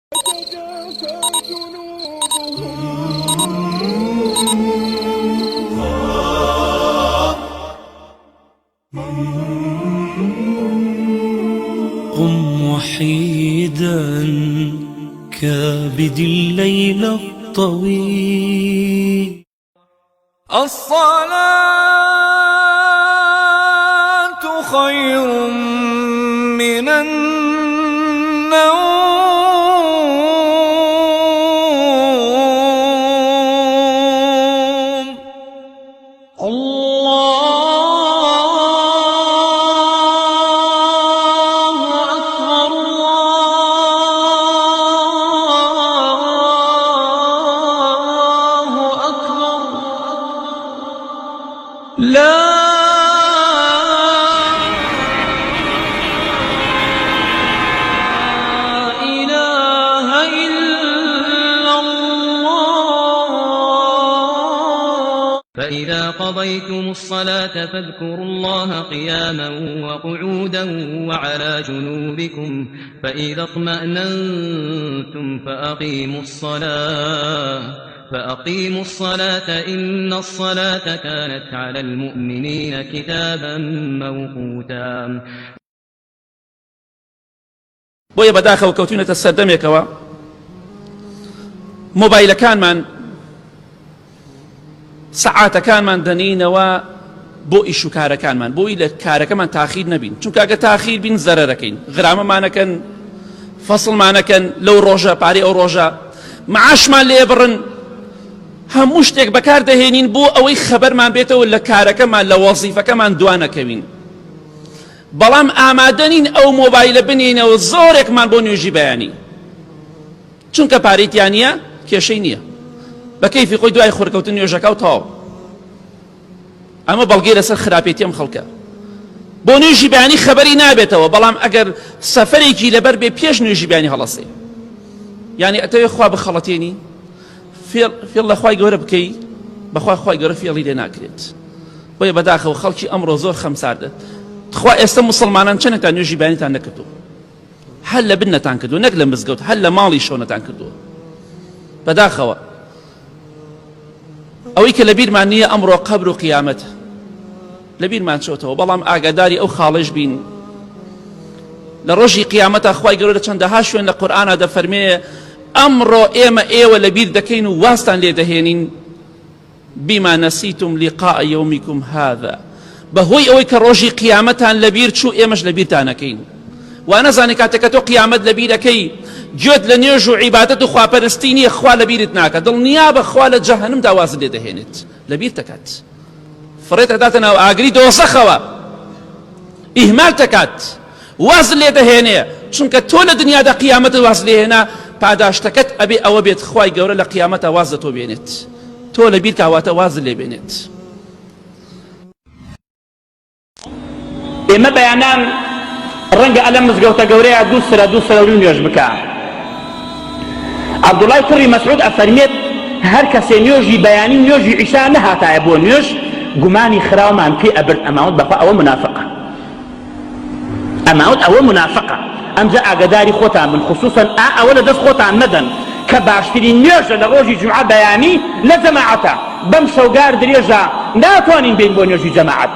قم وحيدا كابد الليل الطويل. الصلاة خير من النوم. لا إله إلا الله. فإذا قضيتم الصلاة فاذكروا الله قياما وقعودا وعلى جنوبكم فإذا اطمأننتم فأقيموا الصلاة إن الصلاة كانت على المؤمنين كتابا موقوتا. بۆیە بەداخەوە کەوتوونەتە سەردەمێکەوە مۆبایلەکانمان سەعاتەکانمان دەنینەوە بۆ ئیش و کارەکانمان بۆی لە کارەکەمان تاخیر نەبین، چونکە ئەگە تاخیر بین زەرەرەکەین، غرامەمانەکەن، فەسڵمانەکەن، لەو ڕۆژە پارەی ئەو ڕۆژە معاشمان لێ بڕن، هەموو شتێک بەکار دەهێنین بۆ ئەوەی خەبەرمان بێتەوە لە کارەکەمان لە وەزیفەکەمان دوانەکەوین. بەڵام ئامادەنین ئەو مۆبایلە بنینەوە زۆرێکمان بۆ نوێژی بەیانی، چونکە پارەیتیان نییە کێشەی نییە، بە کەیفی خۆی دوای خۆرکەوتن نوێژەکە و تەواو. ئەمە بەڵگەی لەسەر خراپێتی ئەم خەڵکە. بۆ نوێژی بەیانی خەبەری نابێتەوە، بەڵام ئەگەر سەفەرێکی لەبەر بێ پێش نوێژی بەیانی هەڵەسێ، یعنی ئەتەوێ خوا بخەڵەتێنی فێڵ لە خوای گەورە بکەی، بەخوا خوای گەورە فێڵی لێ ناکرێت. بۆیە بەداخەوە خەڵکی ئەمڕۆ زۆر خەمساردە. خوا ئێستا موسڵمانان چەندێکتان نوێژی بەیانیتان نەکردو، هەر لە بنەتان کردو، نەک لە مزگەوت، هەر لە ماڵی شۆنەتان کردووە. بەداخەوە ئەوەی کە لە بیرمان نییە ئەمڕۆ قەبر و قیامەت لە بیرمان چۆتەوە، بەڵام ئاگاداری ئەو خاڵش بین. لە ڕۆژی قیامەتە خوای گەورە چەندەها شوێن لە قورئانە دەفەرمێ ئەمڕۆ ئێوە لە بیر دەکەین و واستان لێ دەهێنین بما نسیتم لقاء یومکم هذا، بەهۆی ئەوەی کە ڕۆژی قیامەتان لە بیر چوو ئێمەش لە بیرتانەکەین. وا نەزانێ کاتێککە تۆ قیامەت لە بیرەکەی گوێت لە نوێژ و عیبادەت و خواپەرستی نییە، خوا لە بیرت ناکە، دڵنیا بە خوا لە جەهەنەمدا وازت لێ دەهێنێت، لە بیر دەکات، فڕێت ئەداتە ناو ئاگری دۆزەخەوە، ئیهمال دەکات، واز لێ دەهێنێ، چونکە تۆ لە دنیادا قیامەت واز لێ هێنا، پاداشتەکەت ئەبێ ئەوە بێت خوای گەورە لە قیامەتە واز لە تۆ بێنێت، تۆ لە بیر کاواتە واز لێ بێنێت. ئێمە بەیانان ڕەنگە ئەلە مزگەوتە گەورەیە دوو سەر نوێژ بکە. عەبدوڵای کوڕی مەسعود ئەفەرمێت هەر کەسێ نوێژی بەیانی نوێژی عیشا نەهاتایە بۆ نوێژ، گومانی خراومان پێ ئەبرد، ئەماوەت بەخوا ئەوە منافقە، ئەماوەت ئەوە منافقە. ئەمجا ئاگاداری خۆتان بن، خصوصەن ئەوە لە دەست خۆتان نەدەن کە باشترین نوێژە لە ڕۆژی جومعە بەیانی لە جەماعەتە. بەم شەوگار درێژە ناتوانین بین بۆ نوێژی جەماعەت،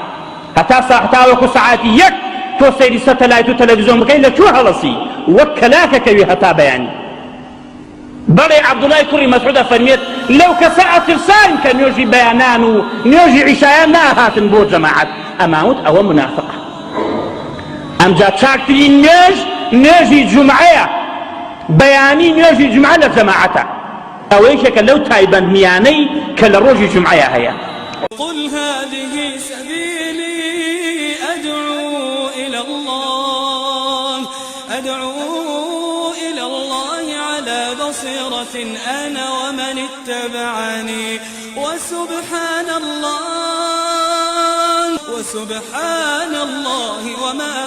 هەتا وەکو سەعاتی یەک تۆ سەیری سەتەلایت و تەلەڤیزۆن بکەی لەکوێ هەڵەسی وەک کەلاکەکەوی هەتا بەیانی. بەڵێ عەبدوڵای کوڕی مەسعود ئەفەرمێت لەو کەسە ئەترسان کە نوێژی بەیانان و نوێژی عیشایان ناهاتن بۆ جەماعەت، ئەماوەت ئەوە منافقە. ئەمجا چاکترین نوێژ نوێژی جومعەیە، بەیانی نوێژی جومعە لە جەماعەتە، ئەوەیەکێکە لەو تایبەندمیانەی کە لە ڕۆژی جومعەیە هەیە. قل هذه سبيلي أدعو إلى الله على بصيرة أنا ومن اتبعني وسبحان الله وما